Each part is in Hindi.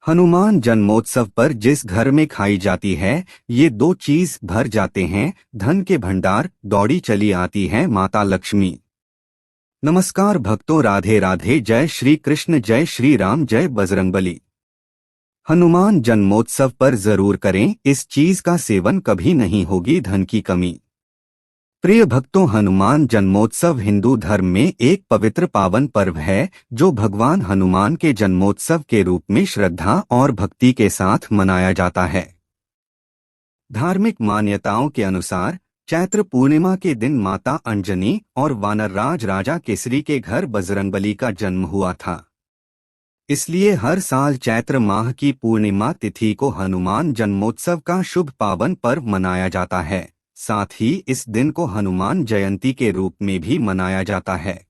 हनुमान जन्मोत्सव पर जिस घर में खाई जाती है ये दो चीज भर जाते हैं, धन के भंडार, दौड़ी चली आती है माता लक्ष्मी। नमस्कार भक्तों, राधे राधे। जय श्री कृष्ण, जय श्री राम, जय बजरंगबली। हनुमान जन्मोत्सव पर जरूर करें, इस चीज का सेवन कभी नहीं होगी धन की कमी। प्रिय भक्तों, हनुमान जन्मोत्सव हिंदू धर्म में एक पवित्र पावन पर्व है जो भगवान हनुमान के जन्मोत्सव के रूप में श्रद्धा और भक्ति के साथ मनाया जाता है। धार्मिक मान्यताओं के अनुसार चैत्र पूर्णिमा के दिन माता अंजनी और वानरराज राजा केसरी के घर बजरंगबली का जन्म हुआ था। इसलिए हर साल चैत्र माह की पूर्णिमा तिथि को हनुमान जन्मोत्सव का शुभ पावन पर्व मनाया जाता है। साथ ही इस दिन को हनुमान जयंती के रूप में भी मनाया जाता है।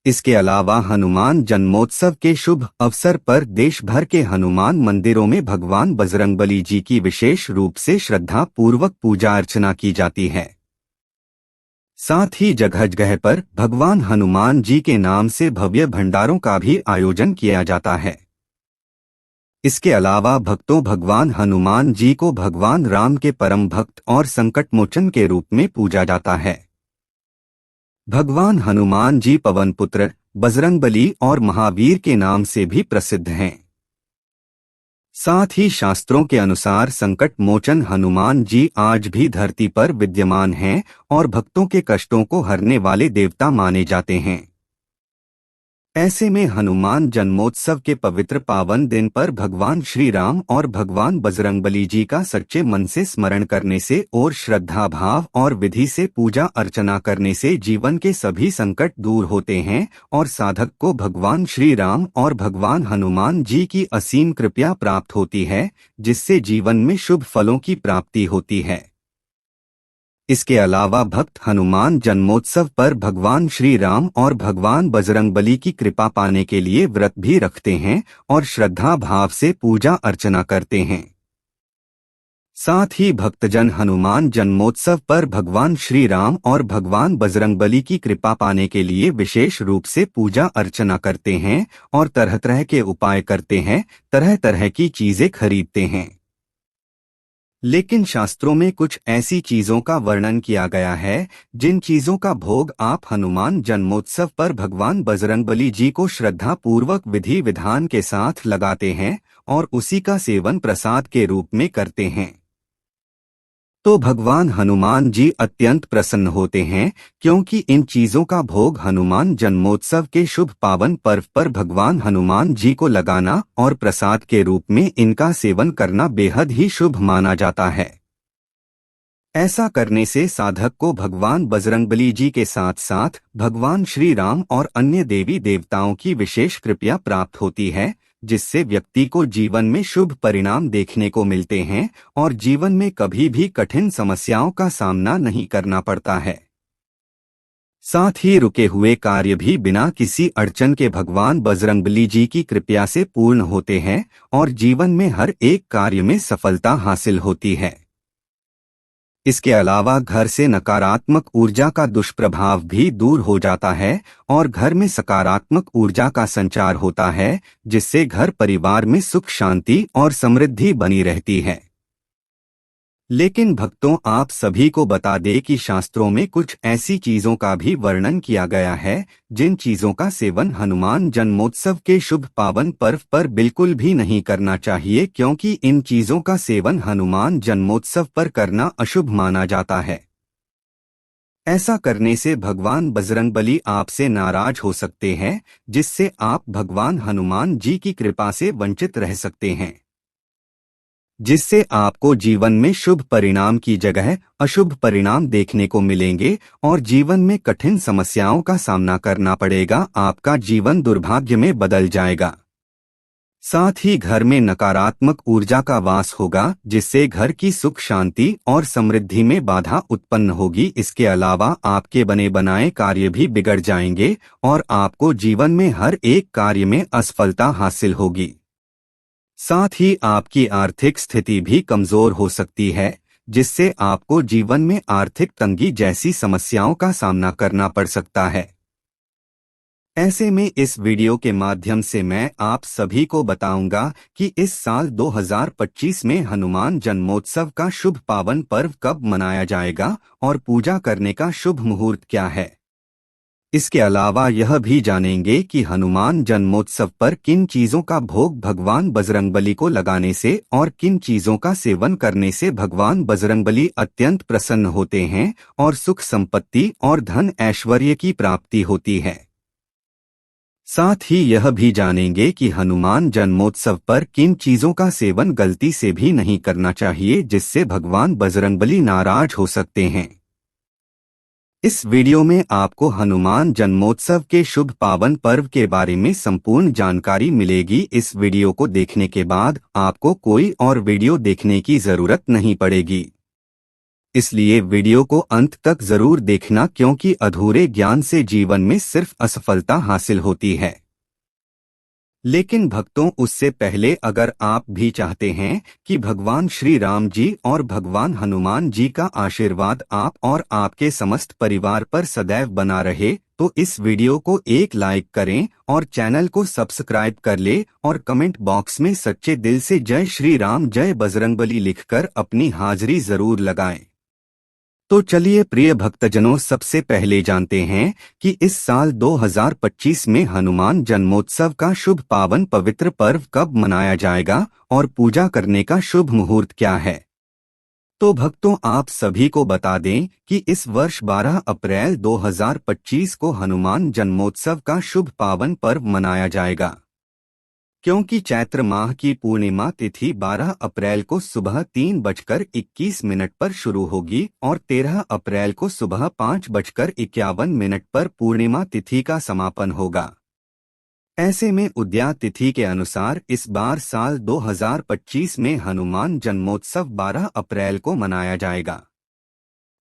इसके अलावा हनुमान जन्मोत्सव के शुभ अवसर पर देश भर के हनुमान मंदिरों में भगवान बजरंगबली जी की विशेष रूप से श्रद्धा पूर्वक पूजा अर्चना की जाती है। साथ ही जगह जगह पर भगवान हनुमान जी के नाम से भव्य भंडारों का भी आयोजन किया जाता है। इसके अलावा भक्तों, भगवान हनुमान जी को भगवान राम के परम भक्त और संकट मोचन के रूप में पूजा जाता है। भगवान हनुमान जी पवन पुत्र, बजरंगबली और महावीर के नाम से भी प्रसिद्ध हैं। साथ ही शास्त्रों के अनुसार संकट मोचन हनुमान जी आज भी धरती पर विद्यमान हैं और भक्तों के कष्टों को हरने वाले देवता माने जाते हैं। ऐसे में हनुमान जन्मोत्सव के पवित्र पावन दिन पर भगवान श्री राम और भगवान बजरंगबली जी का सच्चे मन से स्मरण करने से और श्रद्धा भाव और विधि से पूजा अर्चना करने से जीवन के सभी संकट दूर होते हैं और साधक को भगवान श्री राम और भगवान हनुमान जी की असीम कृपा प्राप्त होती है, जिससे जीवन में शुभ फलों की प्राप्ति होती है। इसके अलावा भक्त हनुमान जन्मोत्सव पर भगवान श्री राम और भगवान बजरंगबली की कृपा पाने के लिए व्रत भी रखते हैं और श्रद्धा भाव से पूजा अर्चना करते हैं। साथ ही भक्तजन हनुमान जन्मोत्सव पर भगवान श्री राम और भगवान बजरंगबली की कृपा पाने के लिए विशेष रूप से पूजा अर्चना करते हैं और तरह तरह के उपाय करते हैं, तरह तरह की चीजें खरीदते हैं। लेकिन शास्त्रों में कुछ ऐसी चीजों का वर्णन किया गया है जिन चीजों का भोग आप हनुमान जन्मोत्सव पर भगवान बजरंगबली जी को श्रद्धा पूर्वक विधि विधान के साथ लगाते हैं और उसी का सेवन प्रसाद के रूप में करते हैं, तो भगवान हनुमान जी अत्यंत प्रसन्न होते हैं, क्योंकि इन चीजों का भोग हनुमान जन्मोत्सव के शुभ पावन पर्व पर भगवान हनुमान जी को लगाना और प्रसाद के रूप में इनका सेवन करना बेहद ही शुभ माना जाता है। ऐसा करने से साधक को भगवान बजरंगबली जी के साथ साथ भगवान श्री राम और अन्य देवी देवताओं की विशेष कृपा प्राप्त होती है, जिससे व्यक्ति को जीवन में शुभ परिणाम देखने को मिलते हैं और जीवन में कभी भी कठिन समस्याओं का सामना नहीं करना पड़ता है। साथ ही रुके हुए कार्य भी बिना किसी अड़चन के भगवान बजरंगबली जी की कृपा से पूर्ण होते हैं और जीवन में हर एक कार्य में सफलता हासिल होती है। इसके अलावा घर से नकारात्मक ऊर्जा का दुष्प्रभाव भी दूर हो जाता है और घर में सकारात्मक ऊर्जा का संचार होता है, जिससे घर परिवार में सुख शांति और समृद्धि बनी रहती है। लेकिन भक्तों, आप सभी को बता दें कि शास्त्रों में कुछ ऐसी चीजों का भी वर्णन किया गया है जिन चीजों का सेवन हनुमान जन्मोत्सव के शुभ पावन पर्व पर बिल्कुल भी नहीं करना चाहिए, क्योंकि इन चीजों का सेवन हनुमान जन्मोत्सव पर करना अशुभ माना जाता है। ऐसा करने से भगवान बजरंगबली आपसे नाराज हो सकते हैं, जिससे आप भगवान हनुमान जी की कृपा से वंचित रह सकते हैं, जिससे आपको जीवन में शुभ परिणाम की जगह अशुभ परिणाम देखने को मिलेंगे और जीवन में कठिन समस्याओं का सामना करना पड़ेगा। आपका जीवन दुर्भाग्य में बदल जाएगा। साथ ही घर में नकारात्मक ऊर्जा का वास होगा, जिससे घर की सुख शांति और समृद्धि में बाधा उत्पन्न होगी। इसके अलावा आपके बने बनाए कार्य भी बिगड़ जाएंगे और आपको जीवन में हर एक कार्य में असफलता हासिल होगी। साथ ही आपकी आर्थिक स्थिति भी कमजोर हो सकती है, जिससे आपको जीवन में आर्थिक तंगी जैसी समस्याओं का सामना करना पड़ सकता है। ऐसे में इस वीडियो के माध्यम से मैं आप सभी को बताऊंगा कि इस साल 2025 में हनुमान जन्मोत्सव का शुभ पावन पर्व कब मनाया जाएगा और पूजा करने का शुभ मुहूर्त क्या है। इसके अलावा यह भी जानेंगे कि हनुमान जन्मोत्सव पर किन चीजों का भोग भगवान बजरंगबली को लगाने से और किन चीजों का सेवन करने से भगवान बजरंगबली अत्यंत प्रसन्न होते हैं और सुख संपत्ति और धन ऐश्वर्य की प्राप्ति होती है। साथ ही यह भी जानेंगे कि हनुमान जन्मोत्सव पर किन चीजों का सेवन गलती से भी नहीं करना चाहिए जिससे भगवान बजरंगबली नाराज हो सकते हैं। इस वीडियो में आपको हनुमान जन्मोत्सव के शुभ पावन पर्व के बारे में संपूर्ण जानकारी मिलेगी। इस वीडियो को देखने के बाद आपको कोई और वीडियो देखने की जरूरत नहीं पड़ेगी, इसलिए वीडियो को अंत तक जरूर देखना, क्योंकि अधूरे ज्ञान से जीवन में सिर्फ असफलता हासिल होती है। लेकिन भक्तों, उससे पहले अगर आप भी चाहते हैं कि भगवान श्री राम जी और भगवान हनुमान जी का आशीर्वाद आप और आपके समस्त परिवार पर सदैव बना रहे, तो इस वीडियो को एक लाइक करें और चैनल को सब्सक्राइब कर ले और कमेंट बॉक्स में सच्चे दिल से जय श्री राम जय बजरंगबली लिखकर अपनी हाजिरी जरूर लगाएं। तो चलिए प्रिय भक्तजनों, सबसे पहले जानते हैं कि इस साल 2025 में हनुमान जन्मोत्सव का शुभ पावन पवित्र पर्व कब मनाया जाएगा और पूजा करने का शुभ मुहूर्त क्या है। तो भक्तों, आप सभी को बता दें कि इस वर्ष 12 अप्रैल 2025 को हनुमान जन्मोत्सव का शुभ पावन पर्व मनाया जाएगा, क्योंकि चैत्र माह की पूर्णिमा तिथि 12 अप्रैल को सुबह 3:21 पर शुरू होगी और 13 अप्रैल को सुबह 5:51 पर पूर्णिमा तिथि का समापन होगा। ऐसे में उदया तिथि के अनुसार इस बार साल 2025 में हनुमान जन्मोत्सव 12 अप्रैल को मनाया जाएगा।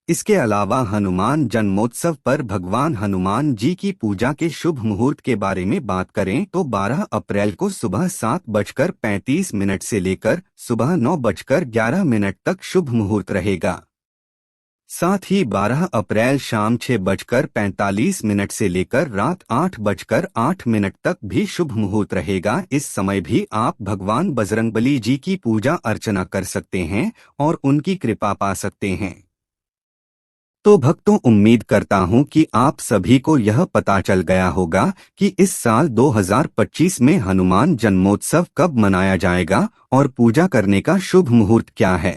इसके अलावा हनुमान जन्मोत्सव पर भगवान हनुमान जी की पूजा के शुभ मुहूर्त के बारे में बात करें तो 12 अप्रैल को सुबह 7:35 से लेकर सुबह 9:11 तक शुभ मुहूर्त रहेगा। साथ ही 12 अप्रैल शाम 6:45 से लेकर रात 8:08 तक भी शुभ मुहूर्त रहेगा। इस समय भी आप भगवान बजरंगबली जी की पूजा अर्चना कर सकते हैं और उनकी कृपा पा सकते हैं। तो भक्तों, उम्मीद करता हूं कि आप सभी को यह पता चल गया होगा कि इस साल 2025 में हनुमान जन्मोत्सव कब मनाया जाएगा और पूजा करने का शुभ मुहूर्त क्या है।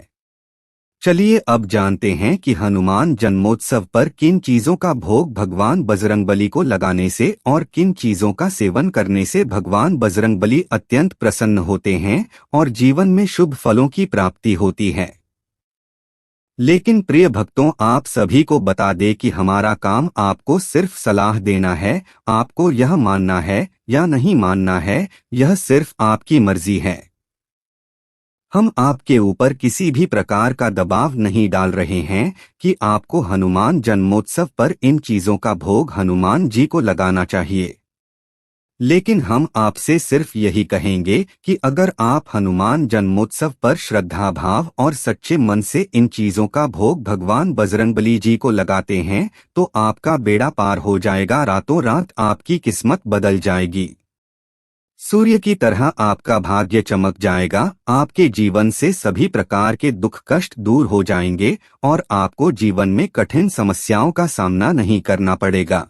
चलिए अब जानते हैं कि हनुमान जन्मोत्सव पर किन चीजों का भोग भगवान बजरंगबली को लगाने से और किन चीजों का सेवन करने से भगवान बजरंगबली अत्यंत प्रसन्न होते हैं और जीवन में शुभ फलों की प्राप्ति होती है। लेकिन प्रिय भक्तों, आप सभी को बता दें कि हमारा काम आपको सिर्फ सलाह देना है। आपको यह मानना है या नहीं मानना है, यह सिर्फ आपकी मर्जी है। हम आपके ऊपर किसी भी प्रकार का दबाव नहीं डाल रहे हैं कि आपको हनुमान जन्मोत्सव पर इन चीजों का भोग हनुमान जी को लगाना चाहिए। लेकिन हम आपसे सिर्फ यही कहेंगे कि अगर आप हनुमान जन्मोत्सव पर श्रद्धा भाव और सच्चे मन से इन चीजों का भोग भगवान बजरंगबली जी को लगाते हैं तो आपका बेड़ा पार हो जाएगा। रातों रात आपकी किस्मत बदल जाएगी। सूर्य की तरह आपका भाग्य चमक जाएगा। आपके जीवन से सभी प्रकार के दुख कष्ट दूर हो जाएंगे और आपको जीवन में कठिन समस्याओं का सामना नहीं करना पड़ेगा।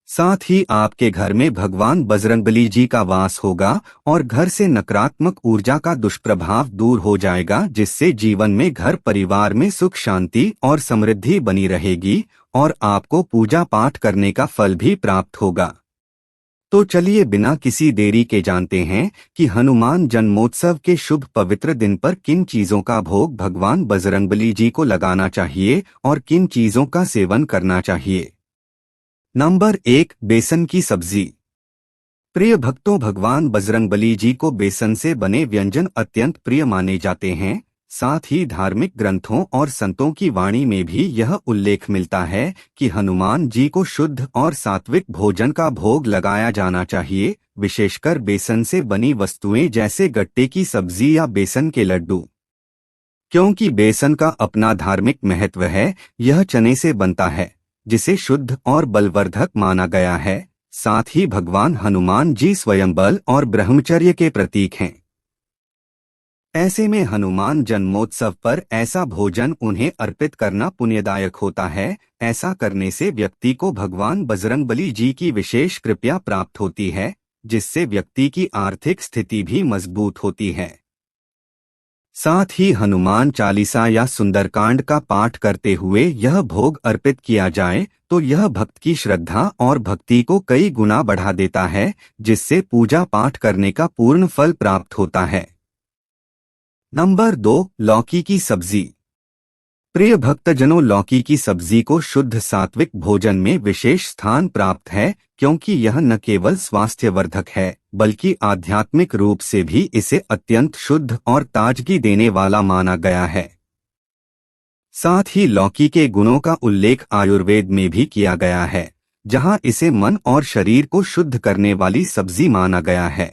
साथ ही आपके घर में भगवान बजरंगबली जी का वास होगा और घर से नकारात्मक ऊर्जा का दुष्प्रभाव दूर हो जाएगा, जिससे जीवन में घर परिवार में सुख शांति और समृद्धि बनी रहेगी और आपको पूजा पाठ करने का फल भी प्राप्त होगा। तो चलिए बिना किसी देरी के जानते हैं कि हनुमान जन्मोत्सव के शुभ पवित्र दिन पर किन चीजों का भोग भगवान बजरंगबली जी को लगाना चाहिए और किन चीजों का सेवन करना चाहिए। नंबर 1, बेसन की सब्जी। प्रिय भक्तों, भगवान बजरंगबली जी को बेसन से बने व्यंजन अत्यंत प्रिय माने जाते हैं। साथ ही धार्मिक ग्रंथों और संतों की वाणी में भी यह उल्लेख मिलता है कि हनुमान जी को शुद्ध और सात्विक भोजन का भोग लगाया जाना चाहिए, विशेषकर बेसन से बनी वस्तुएं जैसे गट्टे की सब्जी या बेसन के लड्डू। क्योंकि बेसन का अपना धार्मिक महत्व है। यह चने से बनता है जिसे शुद्ध और बलवर्धक माना गया है। साथ ही भगवान हनुमान जी स्वयं बल और ब्रह्मचर्य के प्रतीक हैं। ऐसे में हनुमान जन्मोत्सव पर ऐसा भोजन उन्हें अर्पित करना पुण्यदायक होता है। ऐसा करने से व्यक्ति को भगवान बजरंगबली जी की विशेष कृपा प्राप्त होती है, जिससे व्यक्ति की आर्थिक स्थिति भी मजबूत होती है। साथ ही हनुमान चालीसा या सुंदरकांड का पाठ करते हुए यह भोग अर्पित किया जाए तो यह भक्त की श्रद्धा और भक्ति को कई गुना बढ़ा देता है, जिससे पूजा पाठ करने का पूर्ण फल प्राप्त होता है। नंबर 2, लौकी की सब्जी। प्रिय भक्तजनों, लौकी की सब्जी को शुद्ध सात्विक भोजन में विशेष स्थान प्राप्त है, क्योंकि यह न केवल स्वास्थ्यवर्धक है बल्कि आध्यात्मिक रूप से भी इसे अत्यंत शुद्ध और ताजगी देने वाला माना गया है। साथ ही लौकी के गुणों का उल्लेख आयुर्वेद में भी किया गया है, जहां इसे मन और शरीर को शुद्ध करने वाली सब्जी माना गया है।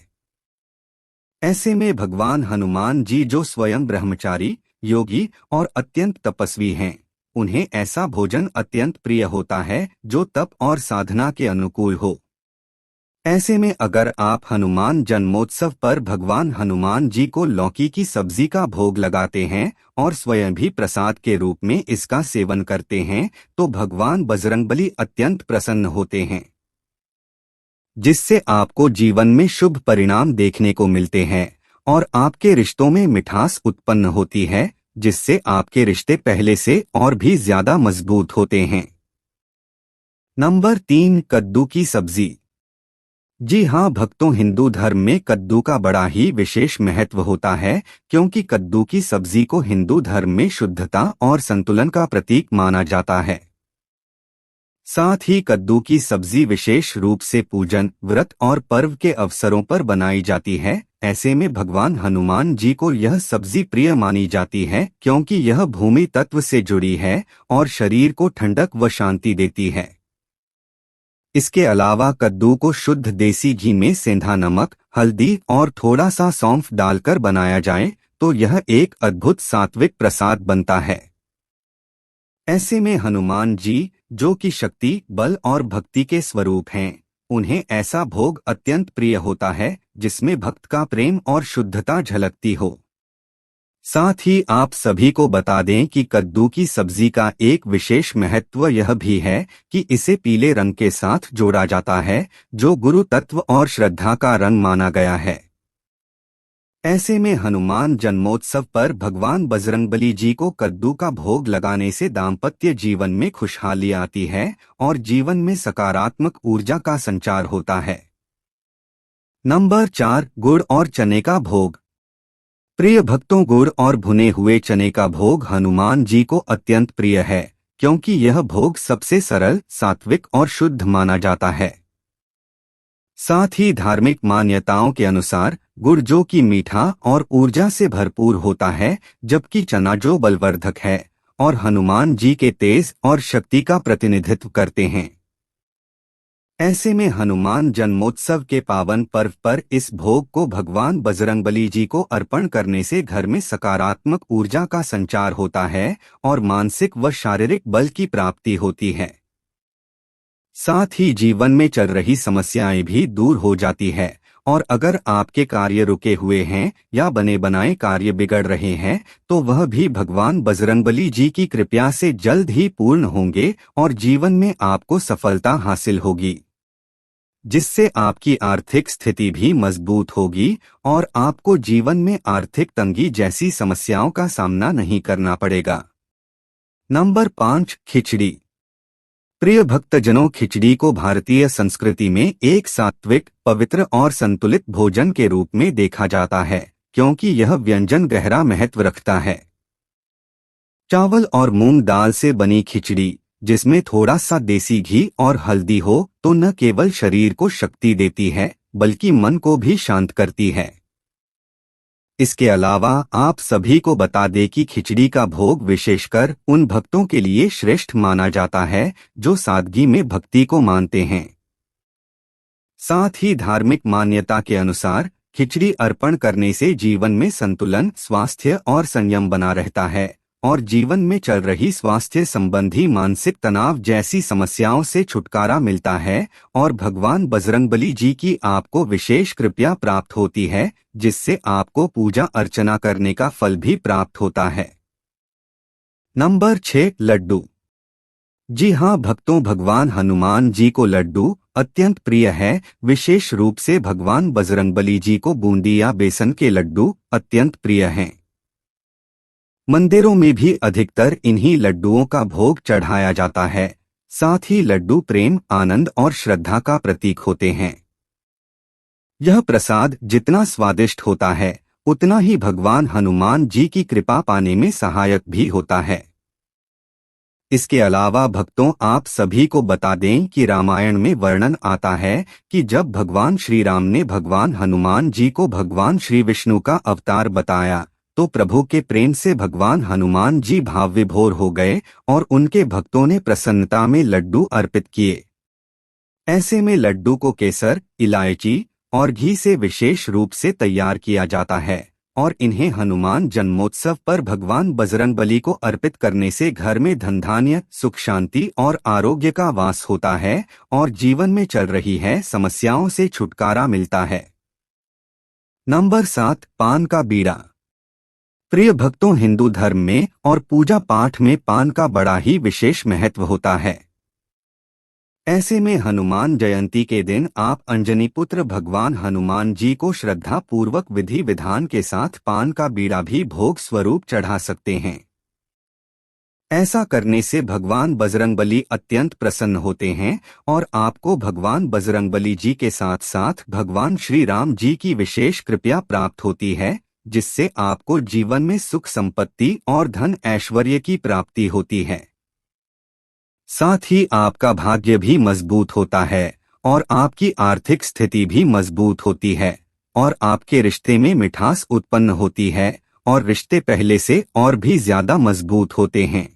ऐसे में भगवान हनुमान जी, जो स्वयं ब्रह्मचारी, योगी और अत्यंत तपस्वी हैं, उन्हें ऐसा भोजन अत्यंत प्रिय होता है जो तप और साधना के अनुकूल हो। ऐसे में अगर आप हनुमान जन्मोत्सव पर भगवान हनुमान जी को लौकी की सब्जी का भोग लगाते हैं और स्वयं भी प्रसाद के रूप में इसका सेवन करते हैं, तो भगवान बजरंगबली अत्यंत प्रसन्न होते हैं, जिससे आपको जीवन में शुभ परिणाम देखने को मिलते हैं और आपके रिश्तों में मिठास उत्पन्न होती है, जिससे आपके रिश्ते पहले से और भी ज्यादा मजबूत होते हैं। नंबर 3, कद्दू की सब्जी। जी हाँ भक्तों, हिंदू धर्म में कद्दू का बड़ा ही विशेष महत्व होता है, क्योंकि कद्दू की सब्जी को हिंदू धर्म में शुद्धता और संतुलन का प्रतीक माना जाता है। साथ ही कद्दू की सब्जी विशेष रूप से पूजन, व्रत और पर्व के अवसरों पर बनाई जाती है। ऐसे में भगवान हनुमान जी को यह सब्जी प्रिय मानी जाती है, क्योंकि यह भूमि तत्व से जुड़ी है और शरीर को ठंडक व शांति देती है। इसके अलावा कद्दू को शुद्ध देसी घी में सेंधा नमक, हल्दी और थोड़ा सा सौंफ डालकर बनाया जाए तो यह एक अद्भुत सात्विक प्रसाद बनता है। ऐसे में हनुमान जी, जो कि शक्ति, बल और भक्ति के स्वरूप हैं, उन्हें ऐसा भोग अत्यंत प्रिय होता है जिसमें भक्त का प्रेम और शुद्धता झलकती हो। साथ ही आप सभी को बता दें कि कद्दू की सब्जी का एक विशेष महत्व यह भी है कि इसे पीले रंग के साथ जोड़ा जाता है, जो गुरु तत्व और श्रद्धा का रंग माना गया है। ऐसे में हनुमान जन्मोत्सव पर भगवान बजरंगबली जी को कद्दू का भोग लगाने से दाम्पत्य जीवन में खुशहाली आती है और जीवन में सकारात्मक ऊर्जा का संचार होता है। नंबर 4, गुड़ और चने का भोग। प्रिय भक्तों, गुड़ और भुने हुए चने का भोग हनुमान जी को अत्यंत प्रिय है, क्योंकि यह भोग सबसे सरल, सात्विक और शुद्ध माना जाता है। साथ ही धार्मिक मान्यताओं के अनुसार गुड़, जो कि मीठा और ऊर्जा से भरपूर होता है, जबकि चना जो बलवर्धक है और हनुमान जी के तेज और शक्ति का प्रतिनिधित्व करते हैं। ऐसे में हनुमान जन्मोत्सव के पावन पर्व पर इस भोग को भगवान बजरंगबली जी को अर्पण करने से घर में सकारात्मक ऊर्जा का संचार होता है और मानसिक व शारीरिक बल की प्राप्ति होती है। साथ ही जीवन में चल रही समस्याएं भी दूर हो जाती है और अगर आपके कार्य रुके हुए हैं या बने बनाए कार्य बिगड़ रहे हैं तो वह भी भगवान बजरंगबली जी की कृपा से जल्द ही पूर्ण होंगे और जीवन में आपको सफलता हासिल होगी, जिससे आपकी आर्थिक स्थिति भी मजबूत होगी और आपको जीवन में आर्थिक तंगी जैसी समस्याओं का सामना नहीं करना पड़ेगा। नंबर 5, खिचड़ी। प्रिय भक्तजनों, खिचड़ी को भारतीय संस्कृति में एक सात्विक, पवित्र और संतुलित भोजन के रूप में देखा जाता है, क्योंकि यह व्यंजन गहरा महत्व रखता है। चावल और मूंग दाल से बनी खिचड़ी, जिसमें थोड़ा सा देसी घी और हल्दी हो, तो न केवल शरीर को शक्ति देती है बल्कि मन को भी शांत करती है। इसके अलावा आप सभी को बता दें कि खिचड़ी का भोग विशेषकर उन भक्तों के लिए श्रेष्ठ माना जाता है जो सादगी में भक्ति को मानते हैं। साथ ही धार्मिक मान्यता के अनुसार खिचड़ी अर्पण करने से जीवन में संतुलन, स्वास्थ्य और संयम बना रहता है और जीवन में चल रही स्वास्थ्य संबंधी मानसिक तनाव जैसी समस्याओं से छुटकारा मिलता है और भगवान बजरंगबली जी की आपको विशेष कृपा प्राप्त होती है, जिससे आपको पूजा अर्चना करने का फल भी प्राप्त होता है। नंबर 6, लड्डू। जी हाँ भक्तों, भगवान हनुमान जी को लड्डू अत्यंत प्रिय है। विशेष रूप से भगवान बजरंगबली जी को बूंदी या बेसन के लड्डू अत्यंत प्रिय हैं। मंदिरों में भी अधिकतर इन्हीं लड्डुओं का भोग चढ़ाया जाता है। साथ ही लड्डू प्रेम, आनंद और श्रद्धा का प्रतीक होते हैं। यह प्रसाद जितना स्वादिष्ट होता है, उतना ही भगवान हनुमान जी की कृपा पाने में सहायक भी होता है। इसके अलावा भक्तों, आप सभी को बता दें कि रामायण में वर्णन आता है कि जब भगवान श्री राम ने भगवान हनुमान जी को भगवान श्री विष्णु का अवतार बताया, तो प्रभु के प्रेम से भगवान हनुमान जी भाव विभोर हो गए और उनके भक्तों ने प्रसन्नता में लड्डू अर्पित किए। ऐसे में लड्डू को केसर, इलायची और घी से विशेष रूप से तैयार किया जाता है और इन्हें हनुमान जन्मोत्सव पर भगवान बजरंगबली को अर्पित करने से घर में धन धान्य, सुख शांति और आरोग्य का वास होता है और जीवन में चल रही है समस्याओं से छुटकारा मिलता है। नंबर 7, पान का बीड़ा। प्रिय भक्तों, हिंदू धर्म में और पूजा पाठ में पान का बड़ा ही विशेष महत्व होता है। ऐसे में हनुमान जयंती के दिन आप अंजनी पुत्र भगवान हनुमान जी को श्रद्धा पूर्वक विधि विधान के साथ पान का बीड़ा भी भोग स्वरूप चढ़ा सकते हैं। ऐसा करने से भगवान बजरंगबली अत्यंत प्रसन्न होते हैं और आपको भगवान बजरंगबली जी के साथ साथ भगवान श्री राम जी की विशेष कृपा प्राप्त होती है, जिससे आपको जीवन में सुख संपत्ति और धन ऐश्वर्य की प्राप्ति होती है। साथ ही आपका भाग्य भी मजबूत होता है और आपकी आर्थिक स्थिति भी मजबूत होती है और आपके रिश्ते में मिठास उत्पन्न होती है और रिश्ते पहले से और भी ज्यादा मजबूत होते हैं।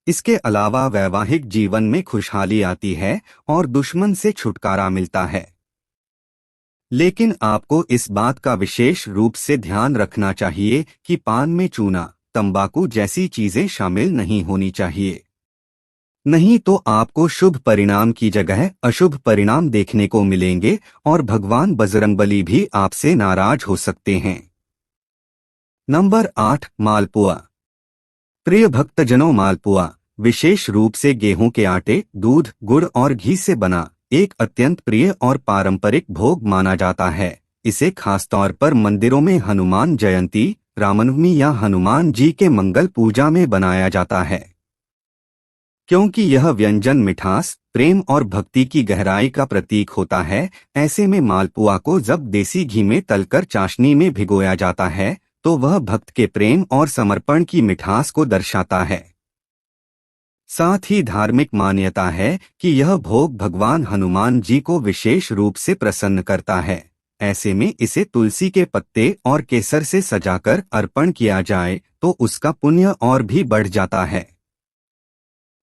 इसके अलावा वैवाहिक जीवन में खुशहाली आती है और दुश्मन से छुटकारा मिलता है। लेकिन आपको इस बात का विशेष रूप से ध्यान रखना चाहिए कि पान में चूना, तंबाकू जैसी चीजें शामिल नहीं होनी चाहिए। नहीं तो आपको शुभ परिणाम की जगह अशुभ परिणाम देखने को मिलेंगे और भगवान बजरंगबली भी आपसे नाराज हो सकते हैं। नंबर 8, मालपुआ। प्रिय भक्तजनों, मालपुआ विशेष रूप से गेहूं के आटे, दूध, गुड़ और घी से बना एक अत्यंत प्रिय और पारंपरिक भोग माना जाता है। इसे खासतौर पर मंदिरों में हनुमान जयंती, रामनवमी या हनुमान जी के मंगल पूजा में बनाया जाता है। क्योंकि यह व्यंजन मिठास, प्रेम और भक्ति की गहराई का प्रतीक होता है, ऐसे में मालपुआ को जब देसी घी में तलकर चाशनी में भिगोया जाता है, तो वह भक्त के प्रेम और समर्पण की मिठास को दर्शाता है। साथ ही धार्मिक मान्यता है कि यह भोग भगवान हनुमान जी को विशेष रूप से प्रसन्न करता है। ऐसे में इसे तुलसी के पत्ते और केसर से सजाकर अर्पण किया जाए तो उसका पुण्य और भी बढ़ जाता है।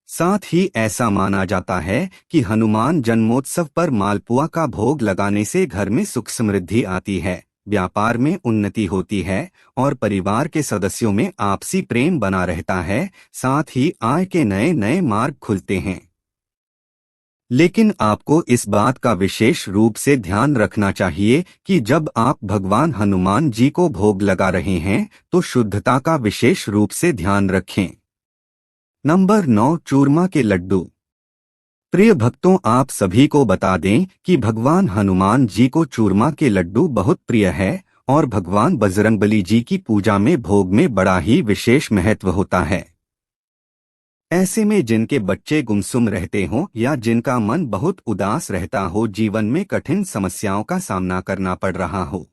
साथ ही ऐसा माना जाता है कि हनुमान जन्मोत्सव पर मालपुआ का भोग लगाने से घर में सुख समृद्धि आती है, व्यापार में उन्नति होती है और परिवार के सदस्यों में आपसी प्रेम बना रहता है। साथ ही आय के नए नए मार्ग खुलते हैं। लेकिन आपको इस बात का विशेष रूप से ध्यान रखना चाहिए कि जब आप भगवान हनुमान जी को भोग लगा रहे हैं तो शुद्धता का विशेष रूप से ध्यान रखें। नंबर 9, चूरमा के लड्डू। प्रिय भक्तों, आप सभी को बता दें कि भगवान हनुमान जी को चूरमा के लड्डू बहुत प्रिय है और भगवान बजरंगबली जी की पूजा में भोग में बड़ा ही विशेष महत्व होता है। ऐसे में जिनके बच्चे गुमसुम रहते हों या जिनका मन बहुत उदास रहता हो, जीवन में कठिन समस्याओं का सामना करना पड़ रहा हो,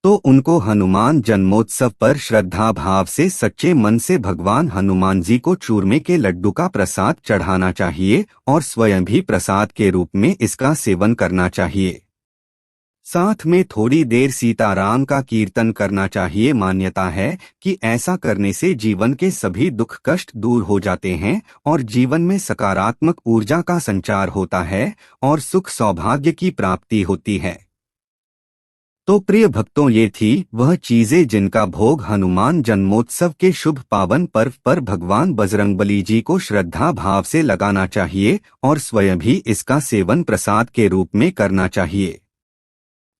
तो उनको हनुमान जन्मोत्सव पर श्रद्धा भाव से सच्चे मन से भगवान हनुमान जी को चूरमे के लड्डू का प्रसाद चढ़ाना चाहिए और स्वयं भी प्रसाद के रूप में इसका सेवन करना चाहिए। साथ में थोड़ी देर सीताराम का कीर्तन करना चाहिए। मान्यता है कि ऐसा करने से जीवन के सभी दुख कष्ट दूर हो जाते हैं और जीवन में सकारात्मक ऊर्जा का संचार होता है और सुख सौभाग्य की प्राप्ति होती है। तो प्रिय भक्तों, ये थी वह चीजें जिनका भोग हनुमान जन्मोत्सव के शुभ पावन पर्व पर भगवान बजरंगबली जी को श्रद्धा भाव से लगाना चाहिए और स्वयं भी इसका सेवन प्रसाद के रूप में करना चाहिए।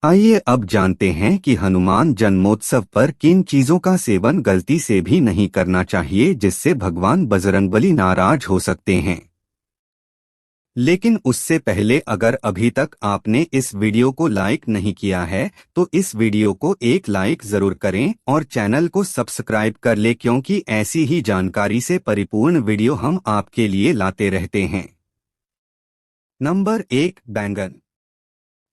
आइए अब जानते हैं कि हनुमान जन्मोत्सव पर किन चीजों का सेवन गलती से भी नहीं करना चाहिए जिससे भगवान बजरंगबली नाराज हो सकते हैं। लेकिन उससे पहले अगर अभी तक आपने इस वीडियो को लाइक नहीं किया है तो इस वीडियो को एक लाइक जरूर करें और चैनल को सब्सक्राइब कर ले, क्योंकि ऐसी ही जानकारी से परिपूर्ण वीडियो हम आपके लिए लाते रहते हैं। नंबर 1, बैंगन।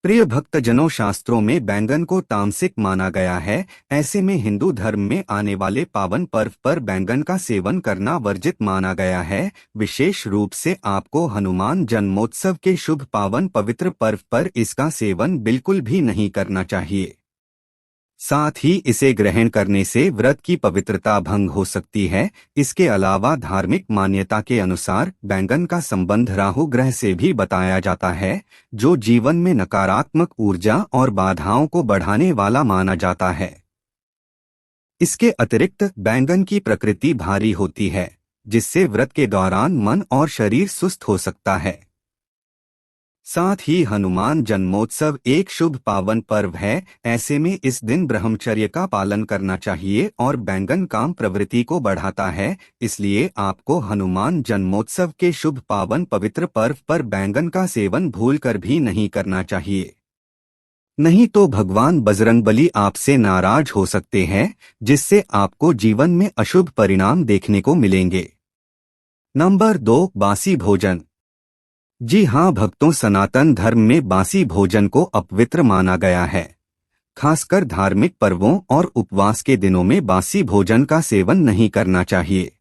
प्रिय भक्तजनों, शास्त्रों में बैंगन को तामसिक माना गया है। ऐसे में हिंदू धर्म में आने वाले पावन पर्व पर बैंगन का सेवन करना वर्जित माना गया है। विशेष रूप से आपको हनुमान जन्मोत्सव के शुभ पावन पवित्र पर्व पर इसका सेवन बिल्कुल भी नहीं करना चाहिए। साथ ही इसे ग्रहण करने से व्रत की पवित्रता भंग हो सकती है। इसके अलावा धार्मिक मान्यता के अनुसार बैंगन का संबंध राहु ग्रह से भी बताया जाता है, जो जीवन में नकारात्मक ऊर्जा और बाधाओं को बढ़ाने वाला माना जाता है। इसके अतिरिक्त बैंगन की प्रकृति भारी होती है, जिससे व्रत के दौरान मन और शरीर सुस्त हो सकता है। साथ ही हनुमान जन्मोत्सव एक शुभ पावन पर्व है। ऐसे में इस दिन ब्रह्मचर्य का पालन करना चाहिए और बैंगन काम प्रवृत्ति को बढ़ाता है। इसलिए आपको हनुमान जन्मोत्सव के शुभ पावन पवित्र पर्व पर बैंगन का सेवन भूलकर भी नहीं करना चाहिए। नहीं तो भगवान बजरंगबली आपसे नाराज हो सकते हैं, जिससे आपको जीवन में अशुभ परिणाम देखने को मिलेंगे। नंबर 2, बासी भोजन। जी हाँ भक्तों, सनातन धर्म में बासी भोजन को अपवित्र माना गया है। खासकर धार्मिक पर्वों और उपवास के दिनों में बासी भोजन का सेवन नहीं करना चाहिए।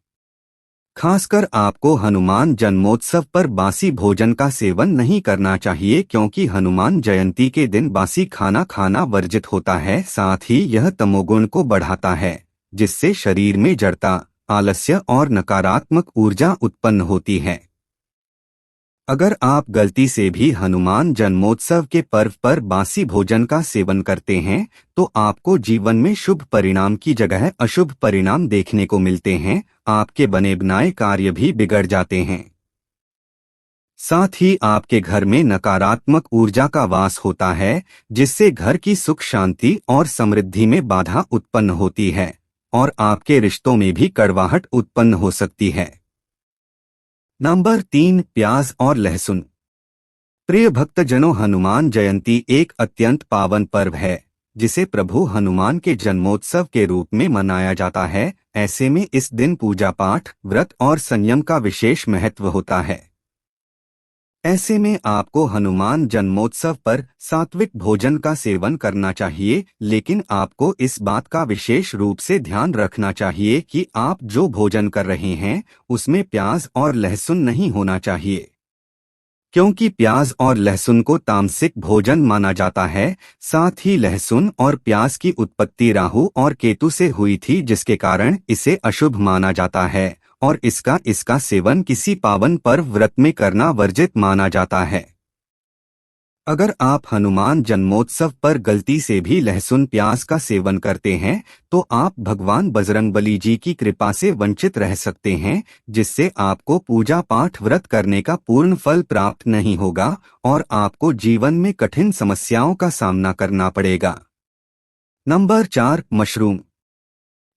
खासकर आपको हनुमान जन्मोत्सव पर बासी भोजन का सेवन नहीं करना चाहिए, क्योंकि हनुमान जयंती के दिन बासी खाना खाना वर्जित होता है। साथ ही यह तमोगुण को बढ़ाता है, जिससे शरीर में जड़ता, आलस्य और नकारात्मक ऊर्जा उत्पन्न होती है। अगर आप गलती से भी हनुमान जन्मोत्सव के पर्व पर बासी भोजन का सेवन करते हैं तो आपको जीवन में शुभ परिणाम की जगह अशुभ परिणाम देखने को मिलते हैं। आपके बने बनाए कार्य भी बिगड़ जाते हैं। साथ ही आपके घर में नकारात्मक ऊर्जा का वास होता है, जिससे घर की सुख शांति और समृद्धि में बाधा उत्पन्न होती है और आपके रिश्तों में भी कड़वाहट उत्पन्न हो सकती है। नंबर 3, प्याज और लहसुन। प्रिय भक्तजनों, हनुमान जयंती एक अत्यंत पावन पर्व है, जिसे प्रभु हनुमान के जन्मोत्सव के रूप में मनाया जाता है। ऐसे में इस दिन पूजा पाठ, व्रत और संयम का विशेष महत्व होता है। ऐसे में आपको हनुमान जन्मोत्सव पर सात्विक भोजन का सेवन करना चाहिए, लेकिन आपको इस बात का विशेष रूप से ध्यान रखना चाहिए कि आप जो भोजन कर रहे हैं उसमें प्याज और लहसुन नहीं होना चाहिए, क्योंकि प्याज और लहसुन को तामसिक भोजन माना जाता है। साथ ही लहसुन और प्याज की उत्पत्ति राहु और केतु से हुई थी, जिसके कारण इसे अशुभ माना जाता है और इसका सेवन किसी पावन पर्व व्रत में करना वर्जित माना जाता है। अगर आप हनुमान जन्मोत्सव पर गलती से भी लहसुन प्याज का सेवन करते हैं तो आप भगवान बजरंगबली जी की कृपा से वंचित रह सकते हैं, जिससे आपको पूजा पाठ व्रत करने का पूर्ण फल प्राप्त नहीं होगा और आपको जीवन में कठिन समस्याओं का सामना करना पड़ेगा। Number 4, mushroom.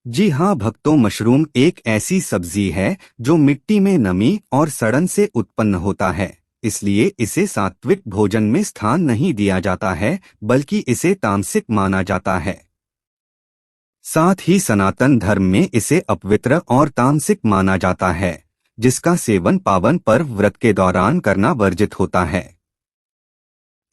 जी हाँ भक्तों, मशरूम एक ऐसी सब्जी है जो मिट्टी में नमी और सड़न से उत्पन्न होता है। इसलिए इसे सात्विक भोजन में स्थान नहीं दिया जाता है, बल्कि इसे तामसिक माना जाता है। साथ ही सनातन धर्म में इसे अपवित्र और तामसिक माना जाता है, जिसका सेवन पावन पर्व व्रत के दौरान करना वर्जित होता है।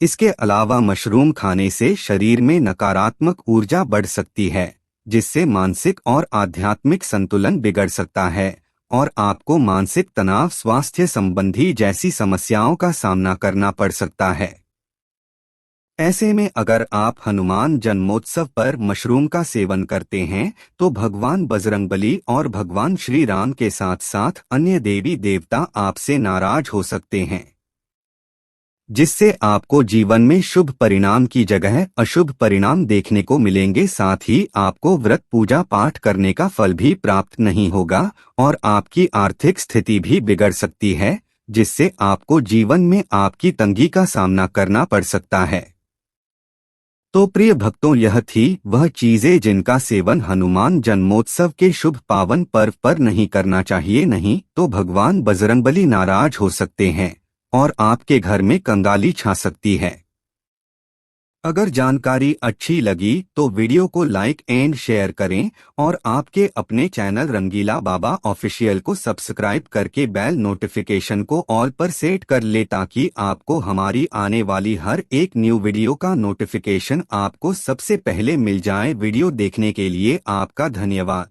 इसके अलावा मशरूम खाने से शरीर में नकारात्मक ऊर्जा बढ़ सकती है, जिससे मानसिक और आध्यात्मिक संतुलन बिगड़ सकता है और आपको मानसिक तनाव, स्वास्थ्य संबंधी जैसी समस्याओं का सामना करना पड़ सकता है। ऐसे में अगर आप हनुमान जन्मोत्सव पर मशरूम का सेवन करते हैं तो भगवान बजरंगबली और भगवान श्री राम के साथ साथ अन्य देवी देवता आपसे नाराज हो सकते हैं। जिससे आपको जीवन में शुभ परिणाम की जगह अशुभ परिणाम देखने को मिलेंगे। साथ ही आपको व्रत पूजा पाठ करने का फल भी प्राप्त नहीं होगा और आपकी आर्थिक स्थिति भी बिगड़ सकती है, जिससे आपको जीवन में आपकी तंगी का सामना करना पड़ सकता है। तो प्रिय भक्तों, यह थी वह चीजें जिनका सेवन हनुमान जन्मोत्सव के शुभ पावन पर्व पर नहीं करना चाहिए, नहीं तो भगवान बजरंगबली नाराज हो सकते हैं और आपके घर में कंगाली छा सकती है। अगर जानकारी अच्छी लगी तो वीडियो को लाइक एंड शेयर करें और आपके अपने चैनल रंगीला बाबा ऑफिशियल को सब्सक्राइब करके बेल नोटिफिकेशन को ऑल पर सेट कर ले, ताकि आपको हमारी आने वाली हर एक न्यू वीडियो का नोटिफिकेशन आपको सबसे पहले मिल जाए। वीडियो देखने के लिए आपका धन्यवाद।